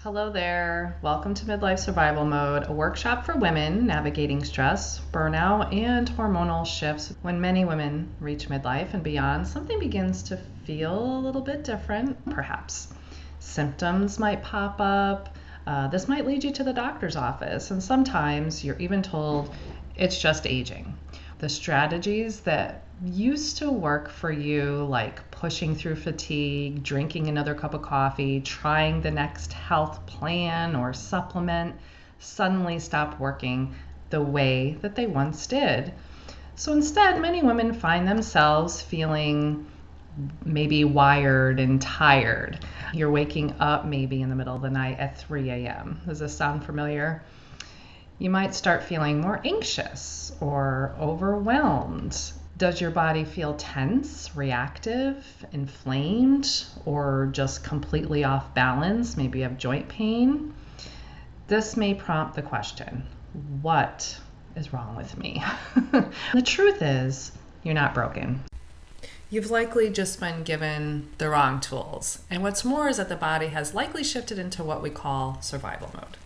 Hello there. Welcome to Midlife Survival Mode, a workshop for women navigating stress, burnout, and hormonal shifts. When many women reach midlife and beyond, something begins to feel a little bit different, perhaps. Symptoms might pop up. This might lead you to the doctor's office, and sometimes you're even told it's just aging. The strategies that used to work for you, like pushing through fatigue, drinking another cup of coffee, trying the next health plan or supplement, suddenly stop working the way that they once did. So instead, many women find themselves feeling maybe wired and tired. You're waking up maybe in the middle of the night at 3 a.m. Does this sound familiar? You might start feeling more anxious or overwhelmed. Does your body feel tense, reactive, inflamed, or just completely off balance? Maybe you have joint pain. This may prompt the question, what is wrong with me? The truth is, you're not broken. You've likely just been given the wrong tools. And what's more is that the body has likely shifted into what we call survival mode.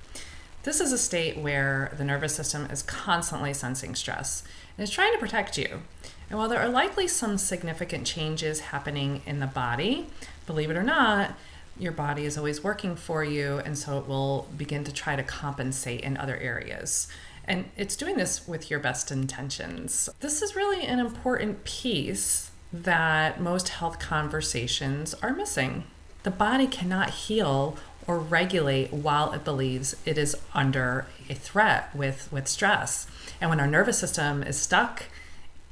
This is a state where the nervous system is constantly sensing stress and is trying to protect you. And while there are likely some significant changes happening in the body, believe it or not, your body is always working for you, and so it will begin to try to compensate in other areas. And it's doing this with your best intentions. This is really an important piece that most health conversations are missing. The body cannot heal or regulate while it believes it is under a threat with stress. And when our nervous system is stuck,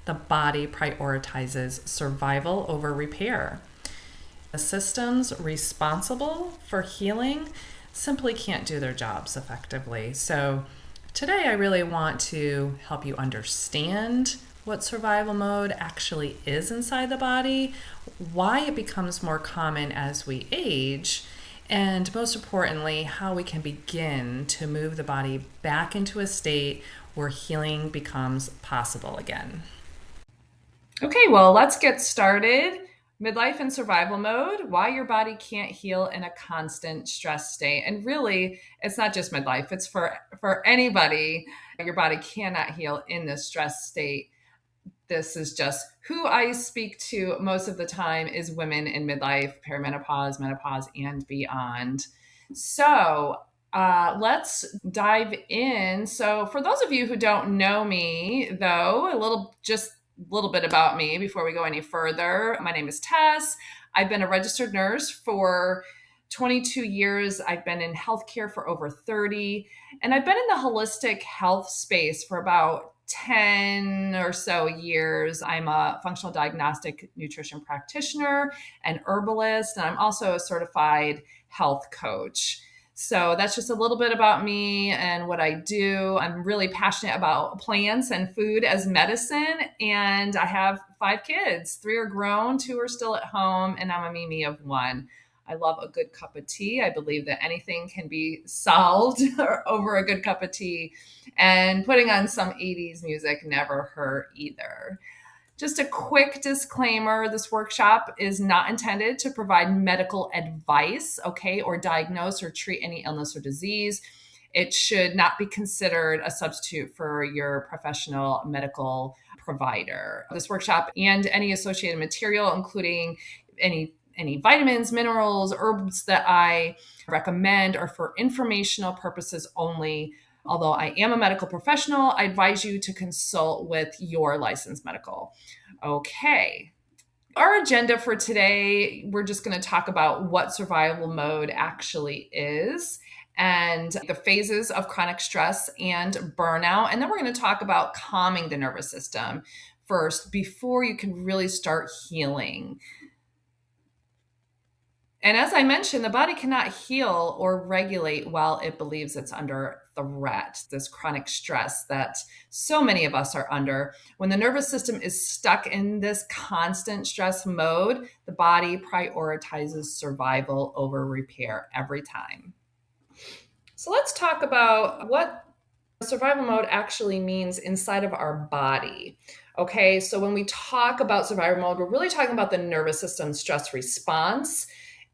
the body prioritizes survival over repair. The systems responsible for healing simply can't do their jobs effectively. So today I really want to help you understand what survival mode actually is inside the body, why it becomes more common as we age, and most importantly, how we can begin to move the body back into a state where healing becomes possible again. Okay, well, let's get started. Midlife and survival mode, why your body can't heal in a constant stress state. And really, it's not just midlife, it's for anybody. Your body cannot heal in this stress state. This is just who I speak to most of the time is women in midlife, perimenopause, menopause, and beyond. So let's dive in. So for those of you who don't know me, though, a little bit about me before we go any further. My name is Tess. I've been a registered nurse for 22 years. I've been in healthcare for over 30, and I've been in the holistic health space for about 10 or so years. I'm a functional diagnostic nutrition practitioner and herbalist, and I'm also a certified health coach. So that's just a little bit about me and what I do. I'm really passionate about plants and food as medicine, and I have 5 kids. 3 are grown, 2 are still at home, and I'm a Mimi of 1. I love a good cup of tea. I believe that anything can be solved over a good cup of tea. And putting on some 80s music never hurt either. Just a quick disclaimer, this workshop is not intended to provide medical advice, okay, or diagnose or treat any illness or disease. It should not be considered a substitute for your professional medical provider. This workshop and any associated material, including any vitamins, minerals, herbs that I recommend are for informational purposes only. Although I am a medical professional, I advise you to consult with your licensed medical. Okay. Our agenda for today, we're just going to talk about what survival mode actually is and the phases of chronic stress and burnout. And then we're going to talk about calming the nervous system first before you can really start healing. And as I mentioned, the body cannot heal or regulate while it believes it's under threat, this chronic stress that so many of us are under. When the nervous system is stuck in this constant stress mode, the body prioritizes survival over repair every time. So let's talk about what survival mode actually means inside of our body. Okay, so when we talk about survival mode, we're really talking about the nervous system stress response.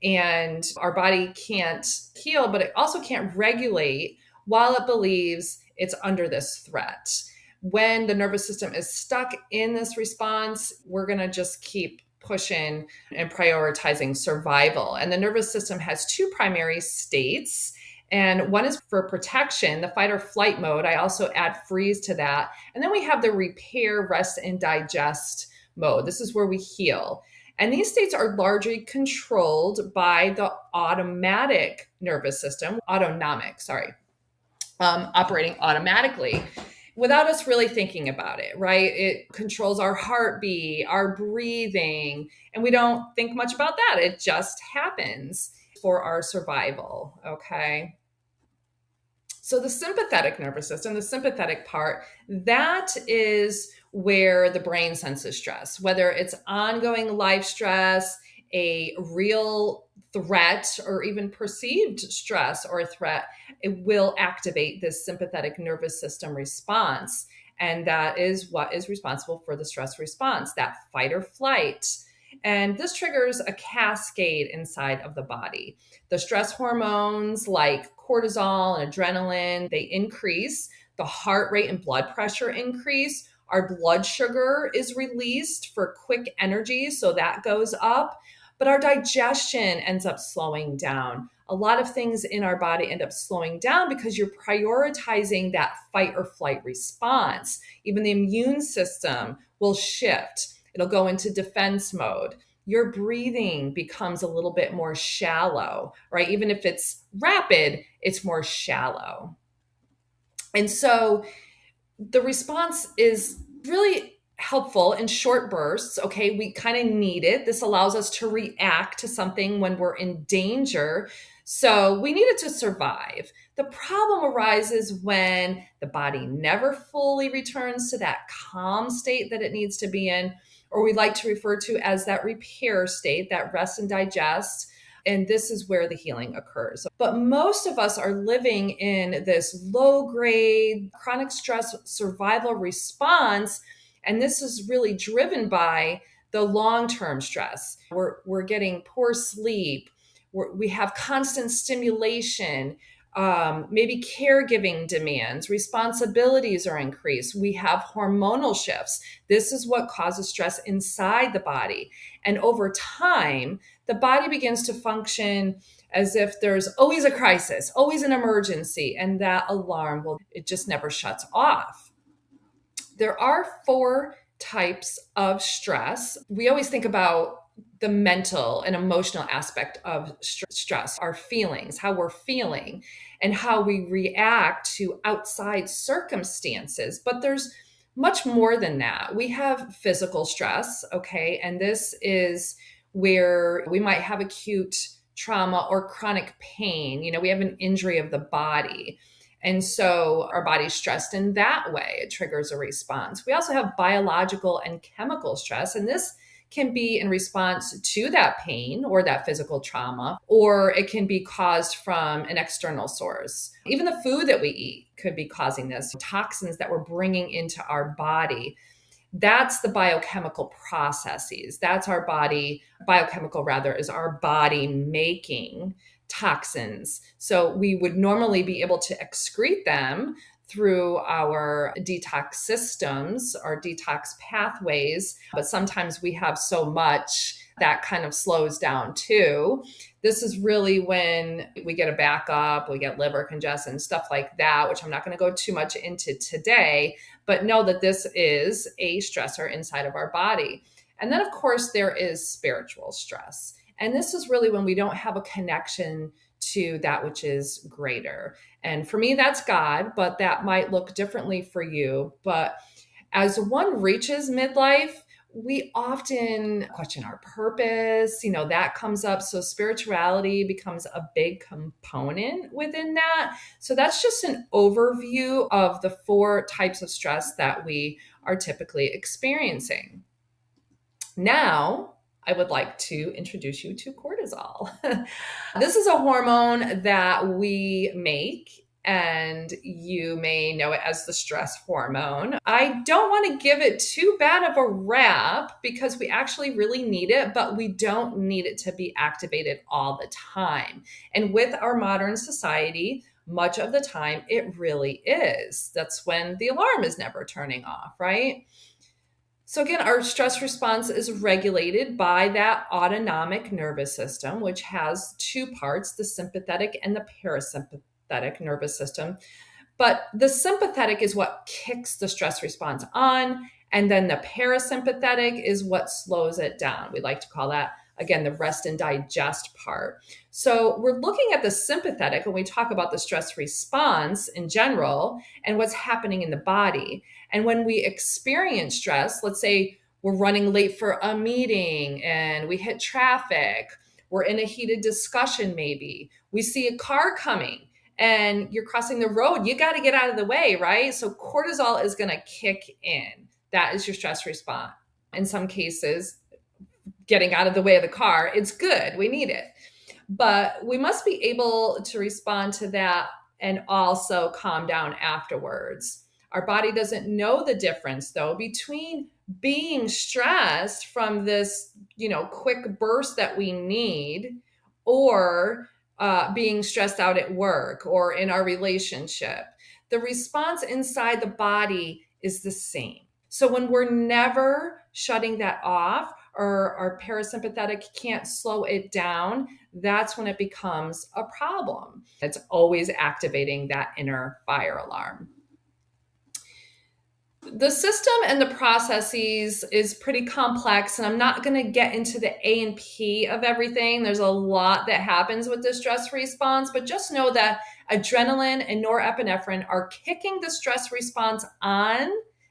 And our body can't heal, but it also can't regulate while it believes it's under this threat. When the nervous system is stuck in this response, we're going to just keep pushing and prioritizing survival. And the nervous system has two primary states. And one is for protection, the fight or flight mode. I also add freeze to that. And then we have the repair, rest, and digest mode. This is where we heal. And these states are largely controlled by the automatic nervous system, operating automatically without us really thinking about it, right? It controls our heartbeat, our breathing, and we don't think much about that. It just happens for our survival, okay? So the sympathetic nervous system, the sympathetic part, that is where the brain senses stress, whether it's ongoing life stress, a real threat, or even perceived stress or threat, it will activate this sympathetic nervous system response. And that is what is responsible for the stress response, that fight or flight. And this triggers a cascade inside of the body. The stress hormones like cortisol and adrenaline, they increase. The heart rate and blood pressure increase. Our blood sugar is released for quick energy, so that goes up. But our digestion ends up slowing down. A lot of things in our body end up slowing down because you're prioritizing that fight or flight response. Even the immune system will shift. It'll go into defense mode. Your breathing becomes a little bit more shallow, right? Even if it's rapid, it's more shallow. And so the response is really helpful in short bursts. Okay, we kind of need it. This allows us to react to something when we're in danger. So we need it to survive. The problem arises when the body never fully returns to that calm state that it needs to be in, or we like to refer to as that repair state, that rest and digest. And this is where the healing occurs. But most of us are living in this low grade chronic stress survival response. And this is really driven by the long-term stress. We're getting poor sleep. We have constant stimulation. Maybe caregiving demands, responsibilities are increased. We have hormonal shifts. This is what causes stress inside the body. And over time, the body begins to function as if there's always a crisis, always an emergency, and that alarm, it just never shuts off. There are 4 types of stress. We always think about the mental and emotional aspect of stress, our feelings, how we're feeling, and how we react to outside circumstances. But there's much more than that. We have physical stress, okay? And this is where we might have acute trauma or chronic pain. We have an injury of the body. And so our body's stressed in that way. It triggers a response. We also have biological and chemical stress, and this can be in response to that pain or that physical trauma, or it can be caused from an external source. Even the food that we eat could be causing this. Toxins that we're bringing into our body. That's the biochemical processes. That's our body, biochemical rather, is our body making toxins. So we would normally be able to excrete them through our detox systems, our detox pathways. But sometimes we have so much that kind of slows down too. This is really when we get a backup, we get liver congestion, stuff like that, which I'm not going to go too much into today, but know that this is a stressor inside of our body. And then, of course, there is spiritual stress. And this is really when we don't have a connection to that which is greater. And for me, that's God, but that might look differently for you. But as one reaches midlife, we often question our purpose, that comes up. So spirituality becomes a big component within that. So that's just an overview of the 4 types of stress that we are typically experiencing. Now, I would like to introduce you to cortisol. This is a hormone that we make and you may know it as the stress hormone. I don't want to give it too bad of a rap because we actually really need it, but we don't need it to be activated all the time. And with our modern society, much of the time it really is. That's when the alarm is never turning off, right? So, again, our stress response is regulated by that autonomic nervous system, which has two parts, the sympathetic and the parasympathetic nervous system. But the sympathetic is what kicks the stress response on. And then the parasympathetic is what slows it down. We like to call that, again, the rest and digest part. So we're looking at the sympathetic when we talk about the stress response in general and what's happening in the body. And when we experience stress, let's say we're running late for a meeting and we hit traffic, we're in a heated discussion, maybe we see a car coming and you're crossing the road, you got to get out of the way, right? So cortisol is going to kick in. That is your stress response. In some cases, getting out of the way of the car, it's good. We need it. But we must be able to respond to that and also calm down afterwards. Our body doesn't know the difference, though, between being stressed from this, quick burst that we need, or being stressed out at work or in our relationship. The response inside the body is the same. So when we're never shutting that off, or our parasympathetic can't slow it down, that's when it becomes a problem. It's always activating that inner fire alarm. The system and the processes is pretty complex, and I'm not going to get into the A and P of everything. There's a lot that happens with the stress response, but just know that adrenaline and norepinephrine are kicking the stress response on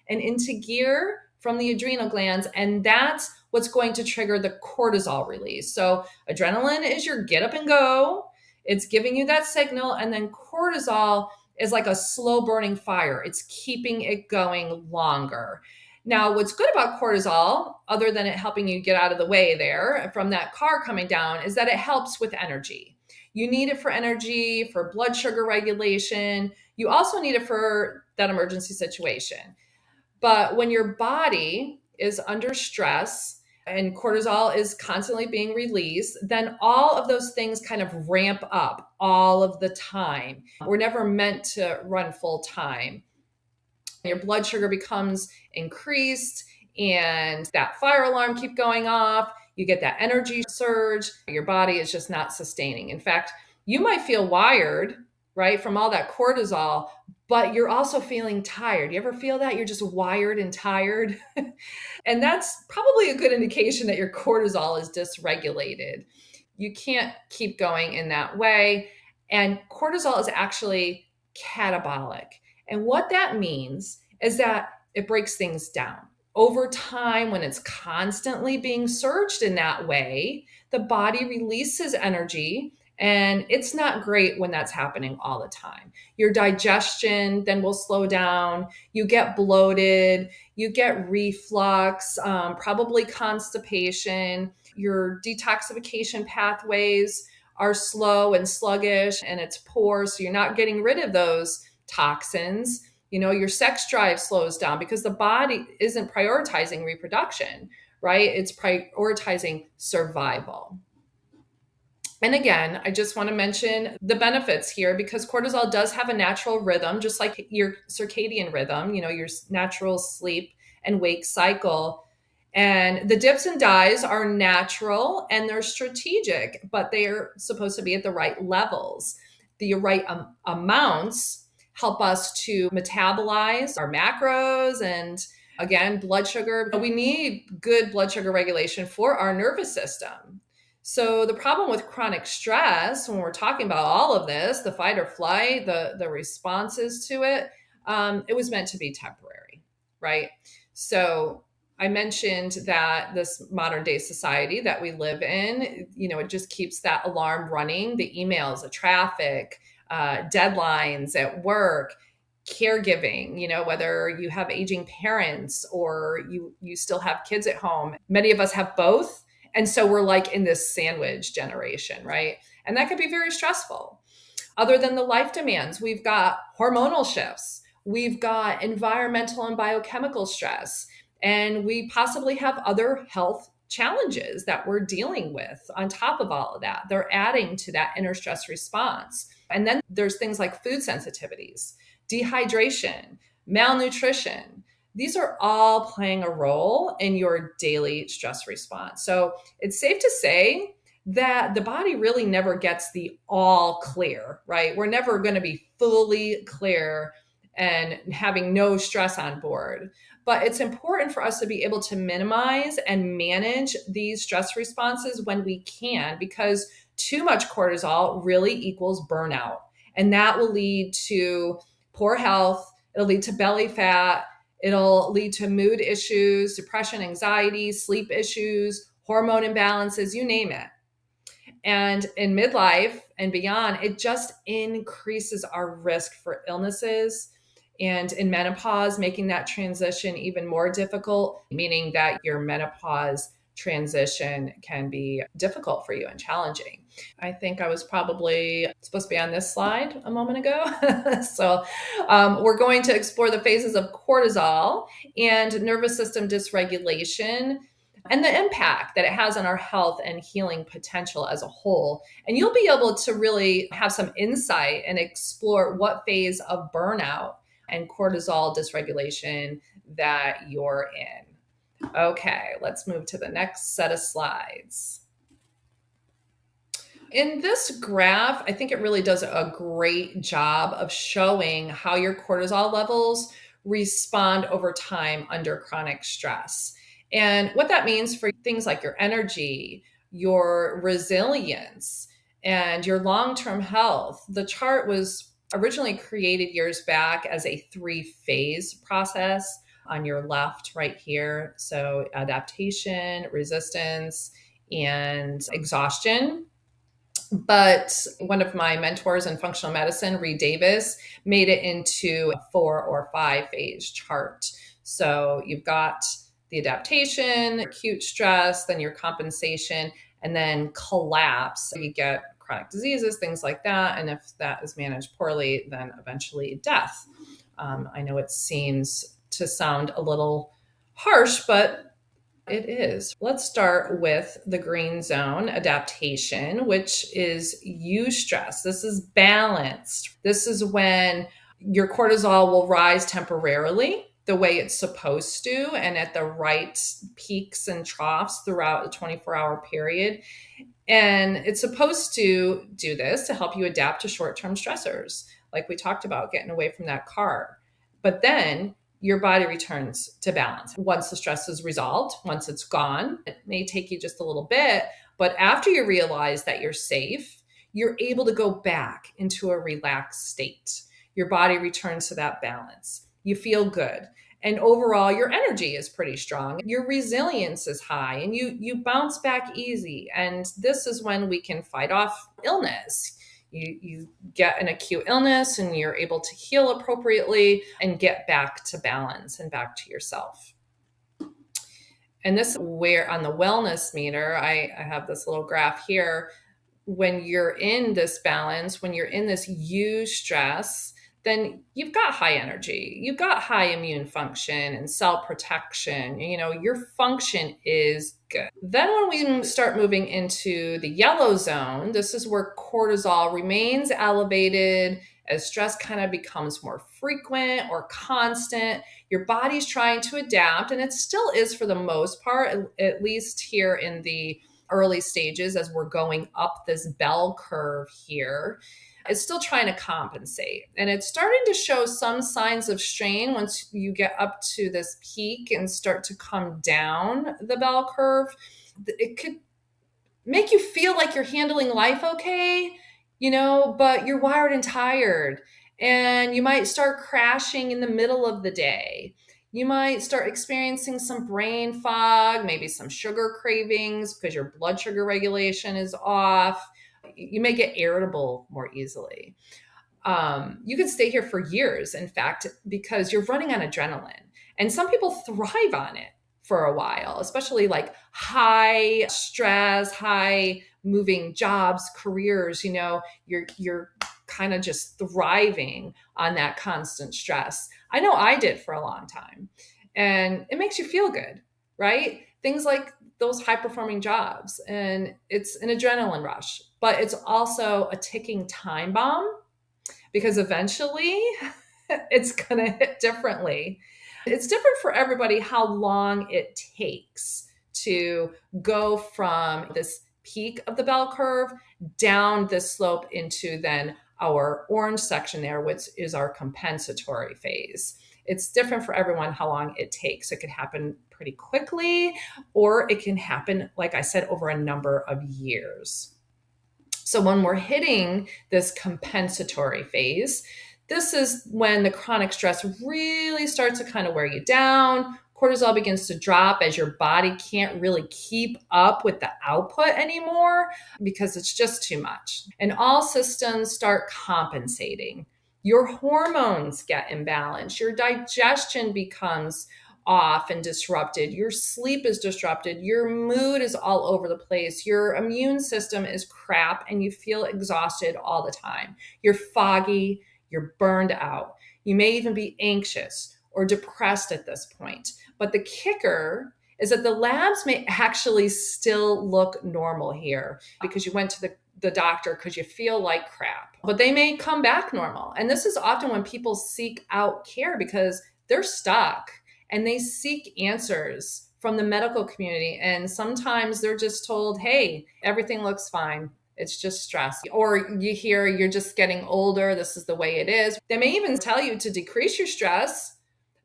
and into gear from the adrenal glands, and that's what's going to trigger the cortisol release. So adrenaline is your get up and go. It's giving you that signal, and then cortisol is like a slow burning fire. It's keeping it going longer. Now, what's good about cortisol, other than it helping you get out of the way there from that car coming down, is that it helps with energy. You need it for energy, for blood sugar regulation. You also need it for that emergency situation. But when your body is under stress and cortisol is constantly being released, then all of those things kind of ramp up all of the time. We're never meant to run full time. Your blood sugar becomes increased and that fire alarm keep going off. You get that energy surge. Your body is just not sustaining. In fact, you might feel wired, right, from all that cortisol, but you're also feeling tired. You ever feel that? You're just wired and tired. And that's probably a good indication that your cortisol is dysregulated. You can't keep going in that way. And cortisol is actually catabolic. And what that means is that it breaks things down. Over time, when it's constantly being surged in that way, the body releases energy. And it's not great when that's happening all the time. Your digestion then will slow down. You get bloated. You get reflux, probably constipation. Your detoxification pathways are slow and sluggish, and it's poor. So you're not getting rid of those toxins. Your sex drive slows down because the body isn't prioritizing reproduction, right? It's prioritizing survival. And again, I just want to mention the benefits here because cortisol does have a natural rhythm, just like your circadian rhythm, your natural sleep and wake cycle. And the dips and dives are natural and they're strategic, but they're supposed to be at the right levels. The right amounts help us to metabolize our macros and, again, blood sugar. We need good blood sugar regulation for our nervous system. So the problem with chronic stress, when we're talking about all of this, the fight or flight, the responses to it, it was meant to be temporary, right? So I mentioned that this modern day society that we live in, it just keeps that alarm running, the emails, the traffic, deadlines at work, caregiving, whether you have aging parents or you still have kids at home. Many of us have both. And so we're like in this sandwich generation, right? And that could be very stressful. Other than the life demands, we've got hormonal shifts, we've got environmental and biochemical stress, and we possibly have other health challenges that we're dealing with on top of all of that. They're adding to that inner stress response. And then there's things like food sensitivities, dehydration, malnutrition. These are all playing a role in your daily stress response. So it's safe to say that the body really never gets the all clear, right? We're never going to be fully clear and having no stress on board. But it's important for us to be able to minimize and manage these stress responses when we can, because too much cortisol really equals burnout. And that will lead to poor health. It'll lead to belly fat. It'll lead to mood issues, depression, anxiety, sleep issues, hormone imbalances, you name it. And in midlife and beyond, it just increases our risk for illnesses. And in menopause, making that transition even more difficult, meaning that your menopause transition can be difficult for you and challenging. I think I was probably supposed to be on this slide a moment ago. So we're going to explore the phases of cortisol and nervous system dysregulation and the impact that it has on our health and healing potential as a whole. And you'll be able to really have some insight and explore what phase of burnout and cortisol dysregulation that you're in. Okay, let's move to the next set of slides. In this graph, I think it really does a great job of showing how your cortisol levels respond over time under chronic stress. And what that means for things like your energy, your resilience, and your long-term health. The chart was originally created years back as a 3-phase process on your left right here. So adaptation, resistance, and exhaustion. But one of my mentors in functional medicine, Reed Davis, made it into a 4 or 5 phase chart. So you've got the adaptation, acute stress, then your compensation, and then collapse. You get chronic diseases, things like that. And if that is managed poorly, then eventually death. I know it seems to sound a little harsh, but it is. Let's start with the green zone, adaptation, which is eustress. This is balanced. This is when your cortisol will rise temporarily the way it's supposed to and at the right peaks and troughs throughout a 24-hour period. And it's supposed to do this to help you adapt to short-term stressors, like we talked about, getting away from that car. But then your body returns to balance. Once the stress is resolved, once it's gone, it may take you just a little bit, but after you realize that you're safe, you're able to go back into a relaxed state. Your body returns to that balance. You feel good. And overall, your energy is pretty strong. Your resilience is high and you bounce back easy. And this is when we can fight off illness. You get an acute illness and you're able to heal appropriately and get back to balance and back to yourself. And this is where on the wellness meter, I have this little graph here. When you're in this balance, when you're in this eustress, then you've got high energy, you've got high immune function and cell protection. Your function is good. Then when we start moving into the yellow zone, this is where cortisol remains elevated as stress kind of becomes more frequent or constant. Your body's trying to adapt, and it still is for the most part, at least here in the early stages as we're going up this bell curve here. It's still trying to compensate. And it's starting to show some signs of strain once you get up to this peak and start to come down the bell curve. It could make you feel like you're handling life okay, but you're wired and tired. And you might start crashing in the middle of the day. You might start experiencing some brain fog, maybe some sugar cravings because your blood sugar regulation is off. You may get irritable more easily. You could stay here for years, in fact, because you're running on adrenaline. And some people thrive on it for a while, especially like high stress, high moving jobs, careers. You're kind of just thriving on that constant stress. I know I did for a long time. And it makes you feel good, right? Things like those high performing jobs, and it's an adrenaline rush, but it's also a ticking time bomb because eventually it's going to hit differently. It's different for everybody how long it takes to go from this peak of the bell curve down this slope into then our orange section there, which is our compensatory phase. It's different for everyone how long it takes. It could happen pretty quickly, or it can happen, like I said, over a number of years. So when we're hitting this compensatory phase, this is when the chronic stress really starts to kind of wear you down. Cortisol begins to drop as your body can't really keep up with the output anymore because it's just too much. And all systems start compensating. Your hormones get imbalanced. Your digestion becomes off and disrupted. Your sleep is disrupted. Your mood is all over the place. Your immune system is crap and you feel exhausted all the time. You're foggy. You're burned out. You may even be anxious or depressed at this point. But the kicker is that the labs may actually still look normal here because you went to the doctor because you feel like crap. But they may come back normal. And this is often when people seek out care because they're stuck and they seek answers from the medical community. And sometimes they're just told, hey, everything looks fine. It's just stress. Or you hear you're just getting older. This is the way it is. They may even tell you to decrease your stress,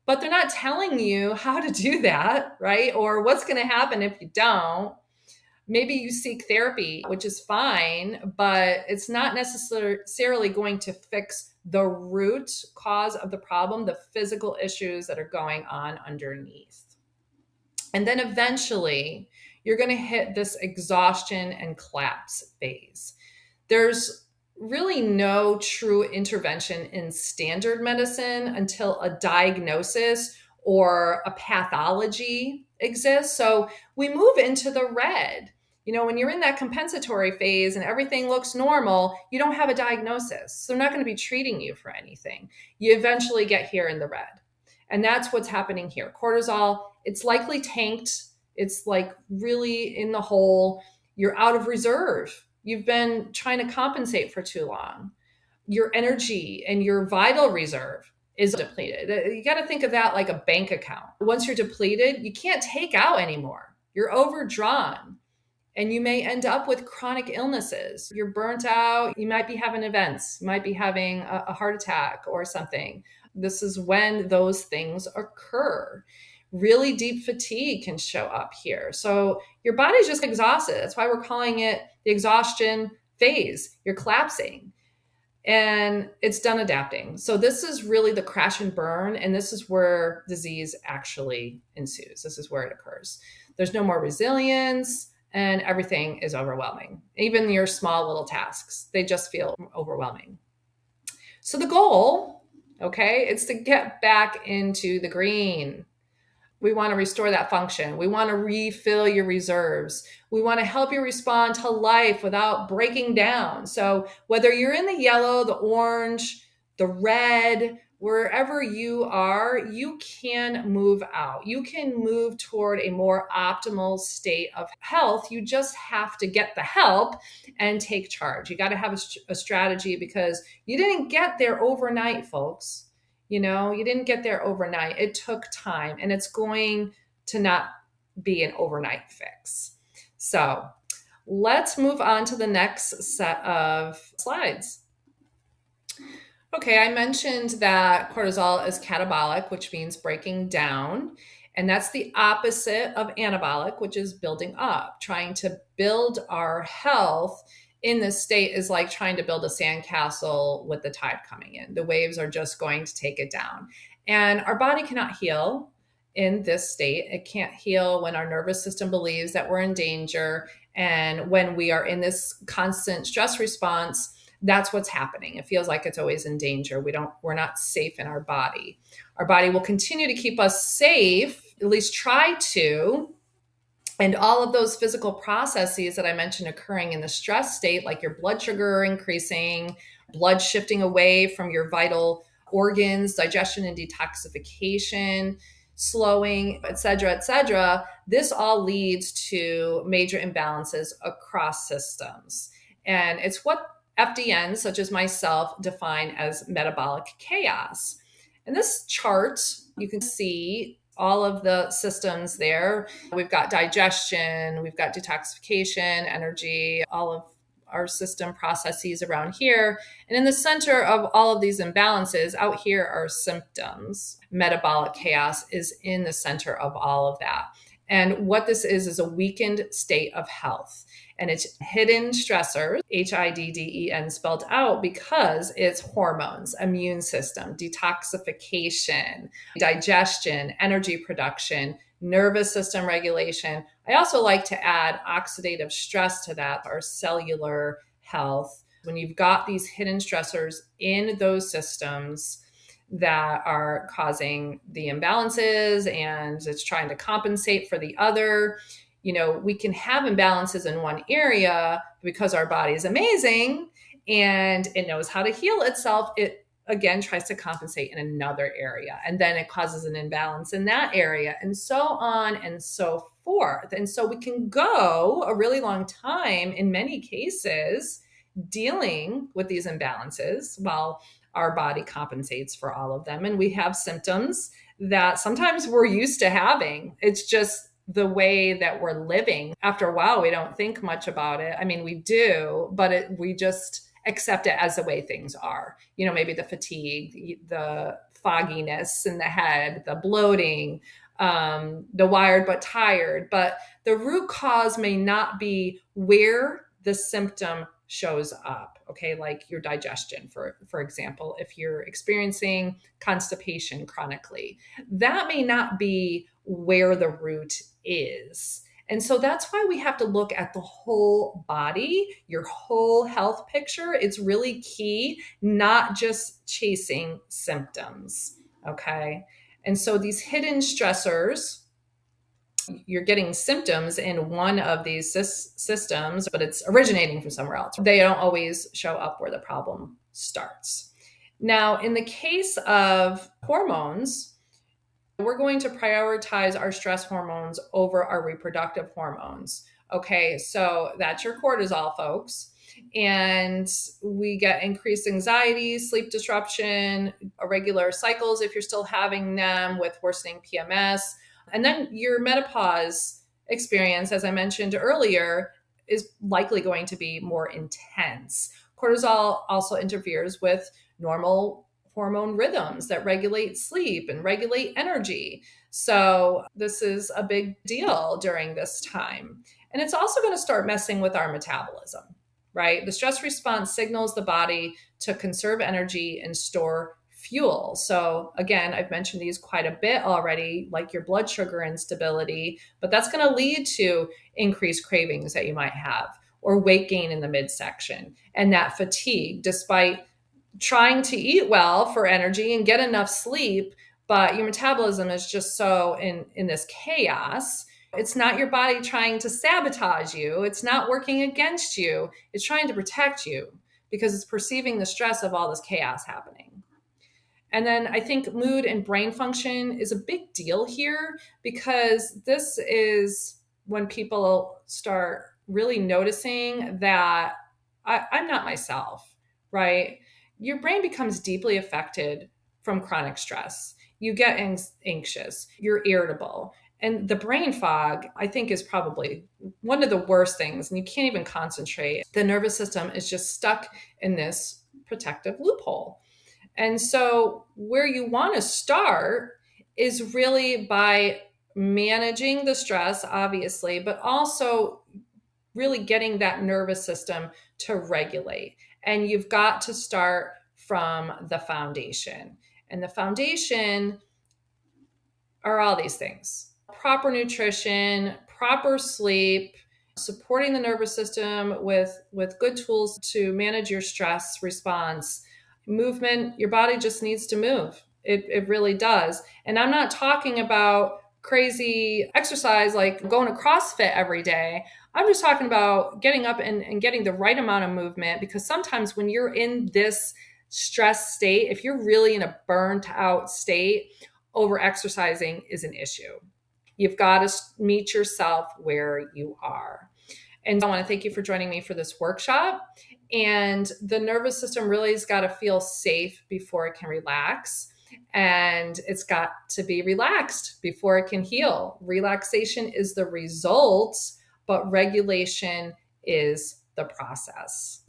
but they're not telling you how to do that, right? Or what's going to happen if you don't. Maybe you seek therapy, which is fine, but it's not necessarily going to fix the root cause of the problem, the physical issues that are going on underneath. And then eventually, you're going to hit this exhaustion and collapse phase. There's really no true intervention in standard medicine until a diagnosis or a pathology exists. So we move into the red. When you're in that compensatory phase and everything looks normal, you don't have a diagnosis. So they're not going to be treating you for anything. You eventually get here in the red. And that's what's happening here. Cortisol, it's likely tanked. It's like really in the hole. You're out of reserve. You've been trying to compensate for too long. Your energy and your vital reserve is depleted. You got to think of that like a bank account. Once you're depleted, you can't take out anymore. You're overdrawn and you may end up with chronic illnesses. You're burnt out. You might be having events. You might be having a heart attack or something. This is when those things occur. Really deep fatigue can show up here. So your body's just exhausted. That's why we're calling it the exhaustion phase. You're collapsing and it's done adapting. So this is really the crash and burn. And this is where disease actually ensues. This is where it occurs. There's no more resilience and everything is overwhelming. Even your small little tasks, they just feel overwhelming. So the goal, okay, it's to get back into the green. We want to restore that function. We want to refill your reserves. We want to help you respond to life without breaking down. So whether you're in the yellow, the orange, the red, wherever you are, you can move out. You can move toward a more optimal state of health. You just have to get the help and take charge. You got to have a strategy because you didn't get there overnight, folks. You didn't get there overnight. It took time and it's going to not be an overnight fix. So let's move on to the next set of slides. Okay, I mentioned that cortisol is catabolic, which means breaking down. And that's the opposite of anabolic, which is building up. Trying to build our health in this state is like trying to build a sandcastle with the tide coming in. The waves are just going to take it down. And our body cannot heal in this state. It can't heal when our nervous system believes that we're in danger. And when we are in this constant stress response, that's what's happening. It feels like it's always in danger. We're not safe in our body. Our body will continue to keep us safe, at least try to. And all of those physical processes that I mentioned occurring in the stress state, like your blood sugar increasing, blood shifting away from your vital organs, digestion and detoxification slowing, et cetera, et cetera. This all leads to major imbalances across systems. And it's what FDNs, such as myself, define as metabolic chaos. In this chart, you can see all of the systems there. We've got digestion, we've got detoxification, energy, all of our system processes around here. And in the center of all of these imbalances, out here are symptoms. Metabolic chaos is in the center of all of that. And what this is a weakened state of health. And it's hidden stressors, HIDDEN spelled out, because it's hormones, immune system, detoxification, digestion, energy production, nervous system regulation. I also like to add oxidative stress to that, our cellular health. When you've got these hidden stressors in those systems that are causing the imbalances and it's trying to compensate for the other, we can have imbalances in one area because our body is amazing and it knows how to heal itself. It again tries to compensate in another area, and then it causes an imbalance in that area, and so on and so forth. And so we can go a really long time in many cases dealing with these imbalances while our body compensates for all of them. And we have symptoms that sometimes we're used to having. It's just the way that we're living. After a while, we don't think much about it. I mean, we do, but we just accept it as the way things are. Maybe the fatigue, the fogginess in the head, the bloating, the wired but tired. But the root cause may not be where the symptom shows up. Okay, like your digestion, for example, if you're experiencing constipation chronically, that may not be where the root is. And so that's why we have to look at the whole body, your whole health picture. It's really key, not just chasing symptoms. Okay. And so these hidden stressors, you're getting symptoms in one of these systems, but it's originating from somewhere else. They don't always show up where the problem starts. Now, in the case of hormones, we're going to prioritize our stress hormones over our reproductive hormones. Okay, so that's your cortisol, folks. And we get increased anxiety, sleep disruption, irregular cycles if you're still having them, with worsening PMS. And then your menopause experience, as I mentioned earlier, is likely going to be more intense. Cortisol also interferes with normal hormone rhythms that regulate sleep and regulate energy. So this is a big deal during this time. And it's also going to start messing with our metabolism, right? The stress response signals the body to conserve energy and store fuel. So again, I've mentioned these quite a bit already, like your blood sugar instability, but that's going to lead to increased cravings that you might have, or weight gain in the midsection, and that fatigue, despite trying to eat well for energy and get enough sleep, but your metabolism is just so in this chaos. It's not your body trying to sabotage you. It's not working against you. It's trying to protect you because it's perceiving the stress of all this chaos happening. And then I think mood and brain function is a big deal here, because this is when people start really noticing that I'm not myself, right? Your brain becomes deeply affected from chronic stress. You get anxious, you're irritable. And the brain fog, I think, is probably one of the worst things. And you can't even concentrate. The nervous system is just stuck in this protective loophole. And so where you want to start is really by managing the stress, obviously, but also really getting that nervous system to regulate. And you've got to start from the foundation. And the foundation are all these things: proper nutrition, proper sleep, supporting the nervous system with good tools to manage your stress response. Movement, your body just needs to move. It really does. And I'm not talking about crazy exercise like going to CrossFit every day. I'm just talking about getting up and getting the right amount of movement, because sometimes when you're in this stress state, if you're really in a burnt out state, over exercising is an issue. You've got to meet yourself where you are. And I want to thank you for joining me for this workshop. And the nervous system really has got to feel safe before it can relax. And it's got to be relaxed before it can heal. Relaxation is the result, but regulation is the process.